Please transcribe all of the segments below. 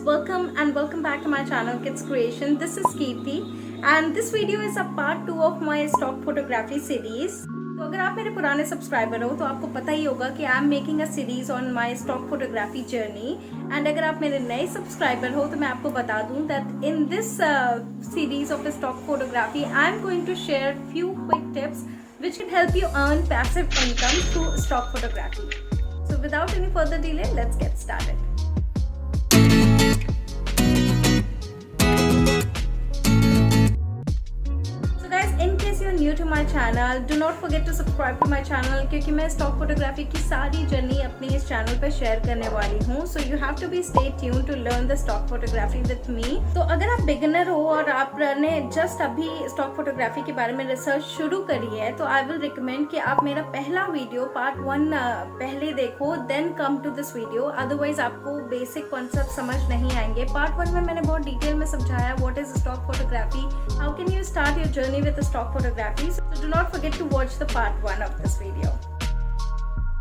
welcome back to my channel Kids Creation. This is Kirti and this video is a part 2 of my stock photography series. तो अगर आप मेरे पुराने subscriber हो तो आपको पता ही होगा कि I am making a series on my stock photography journey and अगर आप मेरे नए सब्सक्राइबर हो तो मैं आपको बता दूं that in this series of stock photography I am going to share few quick tips which can help you earn passive income through stock photography. So without any further delay, let's get started. So guys, in case you're new to my channel, do not forget to subscribe to my channel क्योंकि मैं stock photography की सारी journey अपने इस channel पे share करने वाली हूँ. So you have to be stay tuned to learn the stock photography with me. तो अगर आप बिगिनर हो और आपने जस्ट अभी स्टॉक फोटोग्राफी के बारे में रिसर्च शुरू करी है तो आई विल रिकमेंड कि आप मेरा पहला वीडियो पार्ट 1 पहले देखो, then come to this video. Otherwise आपको बेसिक कॉन्सेप्ट समझ नहीं आएंगे. पार्ट 1 में मैंने बहुत डिटेल में समझाया what is stock photography, how can you start your journey with stock photography. So do not forget to watch the part 1 of this video.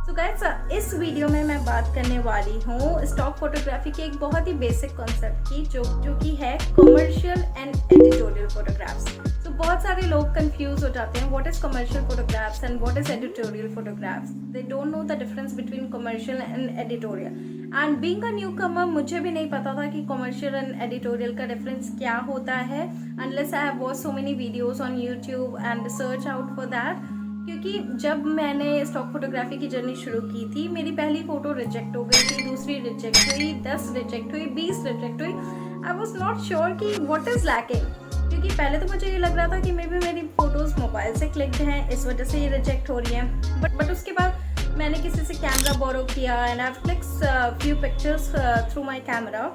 So guys, इस वीडियो में मैं बात करने वाली हूँ स्टॉक फोटोग्राफी के एक बहुत ही बेसिक कॉन्सेप्ट की जो कि है कमर्शियल एंड एडिटोरियल फोटोग्राफ्स. तो बहुत सारे लोग कंफ्यूज हो जाते हैं what is commercial photographs and what is editorial photographs. They don't know the difference between commercial and editorial. And being a newcomer मुझे भी नहीं पता था कि कमर्शियल एंड एडिटोरियल का डिफरेंस क्या होता है unless I have watch so many videos on YouTube and search out for that. क्योंकि जब मैंने स्टॉक फोटोग्राफी की जर्नी शुरू की थी मेरी पहली फोटो रिजेक्ट हो गई थी, दूसरी रिजेक्ट हुई, 10 रिजेक्ट हुई, 20 रिजेक्ट हुई. आई वॉज नॉट श्योर कि व्हाट इज लैकिंग. क्योंकि पहले तो मुझे ये लग रहा था कि मे बी मेरी फोटोज मोबाइल से क्लिक्ड हैं इस वजह से ये रिजेक्ट हो रही हैं. बट उसके बाद मैंने किसी से कैमरा बोरो किया and I clicks few pictures through my camera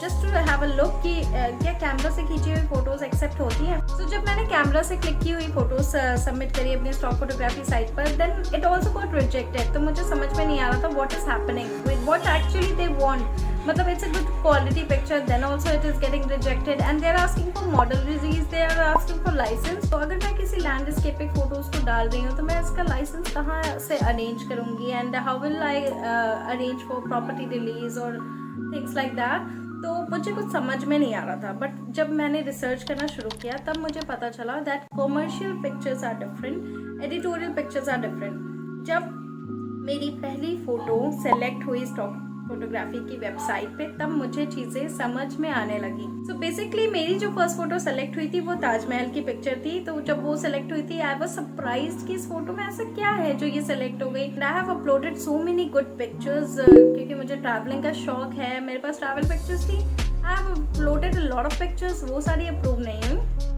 just to have a look कि क्या कैमरा से खींची हुई फोटोज एक्सेप्ट होती हैं. तो जब मैंने कैमरा से क्लिक की हुई फोटोज सबमिट करी अपनी स्टॉक फोटोग्राफी साइट पर then it also got rejected. तो मुझे समझ में नहीं आ रहा था what is happening, what actually they want. मतलब it's a good quality picture then also it is getting rejected and they are asking for model release, they are asking for licence. तो अगर मैं किसी लैंडस्केपिक फोटोज को डाल रही हूँ तो मैं इसका लाइसेंस कहाँ से अरेंज करूँगी and how will I arrange for property release और थिंग्स लाइक दैट. तो मुझे कुछ समझ में नहीं आ रहा था. बट जब मैंने रिसर्च करना शुरू किया तब मुझे पता चला that commercial pictures are different, editorial pictures are different. जब मेरी पहली फ़ोटो सेलेक्ट हुई स्टॉक फोटोग्राफी की वेबसाइट पे तब मुझे चीज़ें समझ में आने लगी. सो बेसिकली मेरी जो फर्स्ट फोटो सेलेक्ट हुई थी वो ताजमहल की पिक्चर थी. तो जब वो सेलेक्ट हुई थी आई वाज सरप्राइज्ड कि इस फोटो में ऐसा क्या है जो ये सेलेक्ट हो गई. I have uploaded so many good pictures क्योंकि मुझे ट्रैवलिंग का शौक है, मेरे पास ट्रैवल पिक्चर्स थी. I have uploaded a lot of pictures, वो सारी अप्रूव नहीं हुई.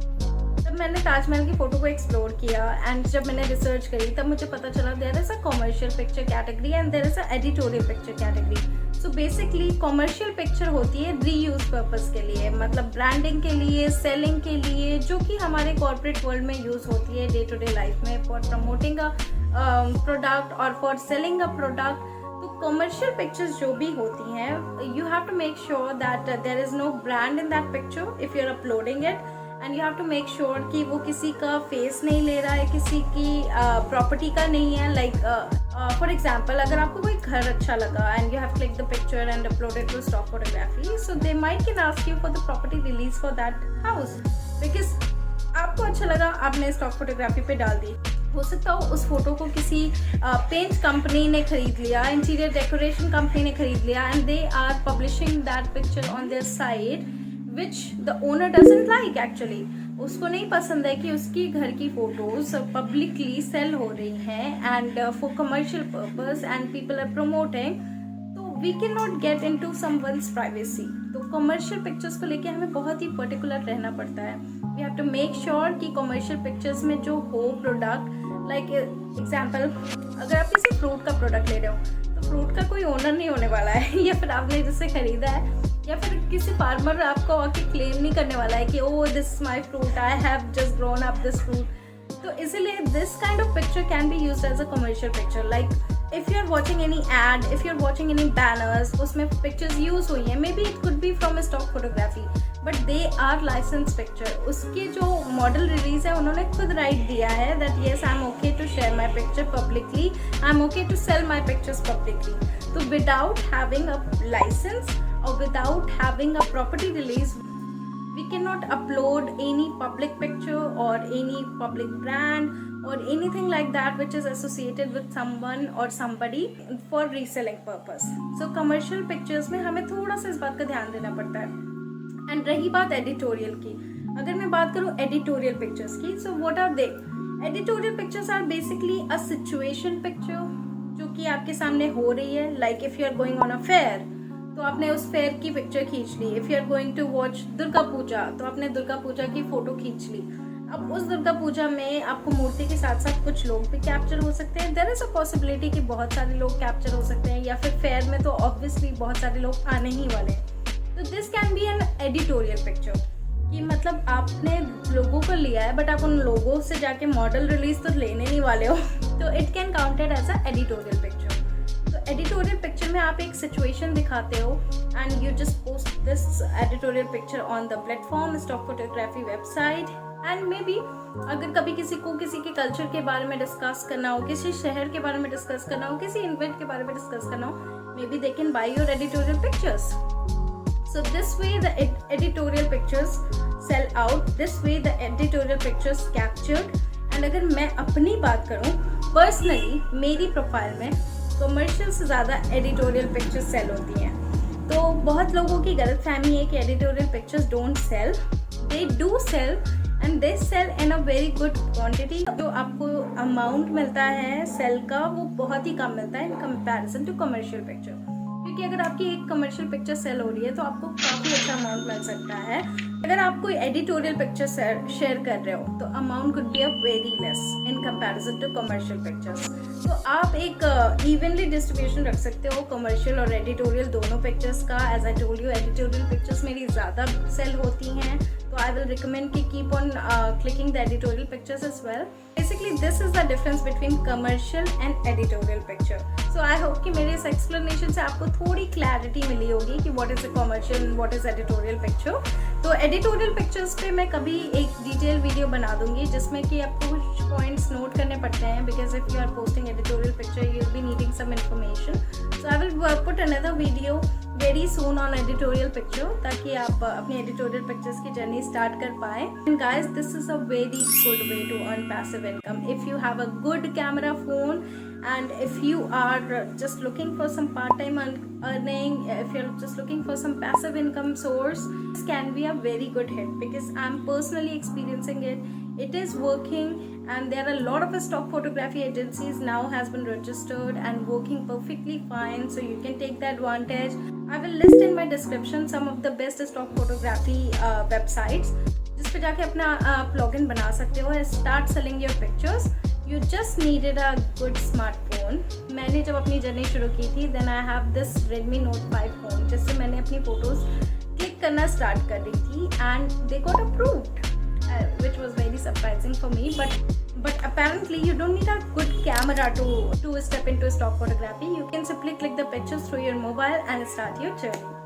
तब मैंने ताजमहल की फ़ोटो को एक्सप्लोर किया एंड जब मैंने रिसर्च करी तब मुझे पता चला there is a commercial picture category and there is a editorial picture category. So basically commercial picture होती है रीयूज पर्पस के लिए, मतलब ब्रांडिंग के लिए, सेलिंग के लिए, जो कि हमारे कॉर्पोरेट वर्ल्ड में यूज़ होती है डे टू डे लाइफ में फॉर प्रमोटिंग अ प्रोडक्ट और फॉर सेलिंग अ प्रोडक्ट. तो कमर्शियल पिक्चर्स जो भी होती हैं you have to make sure that there is no brand in that picture if you are uploading it and you have to make sure कि वो किसी का फेस नहीं ले रहा है, किसी की प्रॉपर्टी का नहीं है. लाइक फॉर एग्जाम्पल अगर आपको कोई घर अच्छा लगा and you have click the picture and uploaded to stock photography so they might can ask you for the property release for that house because आपको अच्छा लगा, आपने स्टॉक फोटोग्राफी पे डाल दी. हो सकता हो उस फोटो को किसी पेंट कंपनी ने खरीद लिया, इंटीरियर डेकोरेशन कंपनी ने खरीद लिया and they are publishing that picture on their site which the owner doesn't like actually. उसको नहीं पसंद है कि उसकी घर की फोटोज पब्लिकली सेल हो रही हैं and for commercial purpose and people are promoting. तो we can not get into someone's privacy. तो कमर्शियल पिक्चर्स को लेके हमें बहुत ही पर्टिकुलर रहना पड़ता है. We have to make sure कि कमर्शियल पिक्चर्स में जो हो प्रोडक्ट, लाइक एग्जाम्पल अगर आप किसी फ्रूट का प्रोडक्ट ले रहे हो तो फ्रूट का कोई ओनर नहीं होने वाला है या फिर आपने जिससे खरीदा है या फिर किसी फार्मर आपको आके क्लेम नहीं करने वाला है कि oh this my fruit, I have just grown up this fruit. तो इसीलिए this kind of picture can be used as a commercial picture. Like if you are watching any ad, if you are watching any banners, उसमें pictures use हुई हैं, may be it could be from stock photography but they are licence picture. उसके जो model release है उन्होंने खुद right दिया है that yes I am okay to share my picture publicly, I am okay to sell my pictures publicly. तो without having a licence or without having a property release, we cannot upload any public picture or any public brand or anything like that which is associated with someone or somebody for reselling purpose. So commercial pictures में हमें थोड़ा सा इस बात का ध्यान देना पड़ता है. एंड रही बात एडिटोरियल की, अगर मैं बात करूँ एडिटोरियल पिक्चर्स की, so what are they? Editorial pictures are basically a situation picture जो कि आपके सामने हो रही है. Like if you are going on a fair, तो आपने उस फेयर की पिक्चर खींच ली. If you are going to watch Durga Puja, तो आपने दुर्गा पूजा की फ़ोटो खींच ली. अब उस दुर्गा पूजा में आपको मूर्ति के साथ साथ कुछ लोग भी कैप्चर हो सकते हैं. देयर इज़ अ पॉसिबिलिटी कि बहुत सारे लोग कैप्चर हो सकते हैं, या फिर फेयर में तो ऑब्वियसली बहुत सारे लोग आने ही वाले हैं. तो this can be an editorial picture, कि मतलब आपने लोगों को लिया है बट आप उन लोगों से जाके मॉडल रिलीज तो लेने नहीं वाले हो. तो it can counted as a editorial picture. Editorial picture में आप एक सिचुएशन दिखाते हो and you just post this editorial picture on the platform stock photography website. And may be अगर कभी किसी को किसी के कल्चर के बारे में डिस्कस करना हो, किसी शहर के बारे में डिस्कस करना हो, किसी इवेंट के बारे में डिस्कस करना हो, may be they can by your editorial pictures. So this way the editorial pictures sell out, this way the editorial pictures captured. And अगर मैं अपनी बात करूँ पर्सनली, मेरी प्रोफाइल में कमर्शियल से ज़्यादा एडिटोरियल पिक्चर्स सेल होती हैं. तो बहुत लोगों की गलत फहमी है कि editorial pictures don't sell. They do sell and they sell in a very good quantity. जो आपको अमाउंट मिलता है सेल का वो बहुत ही कम मिलता है in comparison to commercial picture. क्योंकि अगर आपकी एक कमर्शियल पिक्चर सेल हो रही है तो आपको काफ़ी अच्छा अमाउंट मिल सकता है. अगर आप कोई एडिटोरियल पिक्चर शेयर कर रहे हो तो amount could be a very less in comparison to commercial pictures. तो आप एक इवनली डिस्ट्रीब्यूशन रख सकते हो कमर्शियल और एडिटोरियल दोनों पिक्चर्स का. As I told you, editorial pictures मेरी ज़्यादा सेल होती हैं, तो आई विल रिकमेंड कि keep on clicking the editorial pictures as well. Basically this is the difference between commercial and editorial picture. So I hope कि मेरे इस explanation से आपको थोड़ी क्लैरिटी मिली होगी कि what is a commercial and what is editorial picture. तो editorial pictures पे मैं कभी एक डिटेल वीडियो बना दूंगी जिसमें कि आपको कुछ पॉइंट्स नोट करने पड़ते हैं, because if you are posting editorial picture you will be needing some information. So I will put another video very soon on editorial picture, ताकि आप अपनी एडिटोरियल पिक्चर्स की जर्नी स्टार्ट कर पाएँ. And guys, this is a very good way to earn passive income. If you have a good camera phone and if you are just looking for some part-time earning, if you're just looking for some passive income source, this can be a very good hit because I'm personally experiencing it. It is working and there are a lot of stock photography agencies now has been registered and working perfectly fine, so you can take the advantage. I will list in my description some of the best stock photography websites जिस पे जाके अपना login बना सकते हो and start selling your pictures. You just needed a good smartphone. मैंने जब अपनी जर्नी शुरू की थी then I have this Redmi Note 5 phone जिससे मैंने अपनी फोटोज क्लिक करना स्टार्ट कर दी थी and they got approved, which was very surprising for me. But apparently you don't need a good camera to step into stock photography. You can simply click the pictures through your mobile and start your journey.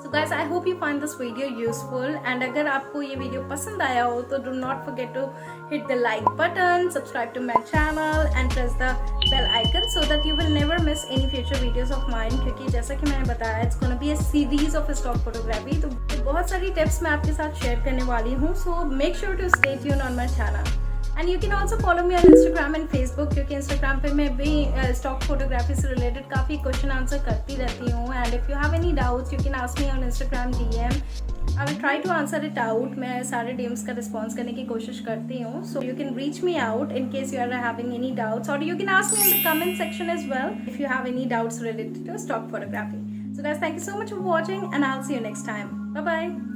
So guys, I hope you find this video useful, and अगर आपको ये video पसंद आया हो तो do not forget to hit the like button, subscribe to my channel and press the bell icon so that you will never miss any future videos of mine. क्योंकि जैसा कि मैंने बताया it's gonna be a series of stock photography. तो बहुत सारी tips मैं आपके साथ share करने वाली हूँ, so make sure to stay tuned on my channel. And you can also follow me on Instagram and Facebook, क्योंकि Instagram पे मैं भी stock photography से related काफ़ी question answer करती रहती हूँ. And if you have any doubts, you can ask me on Instagram DM. I will try to answer it out. मैं सारे DMs का response करने की कोशिश करती हूँ. So you can reach me out in case you are having any doubts, or you can ask me in the comment section as well if you have any doubts related to stock photography. So guys, thank you so much for watching, and I'll see you next time. Bye bye.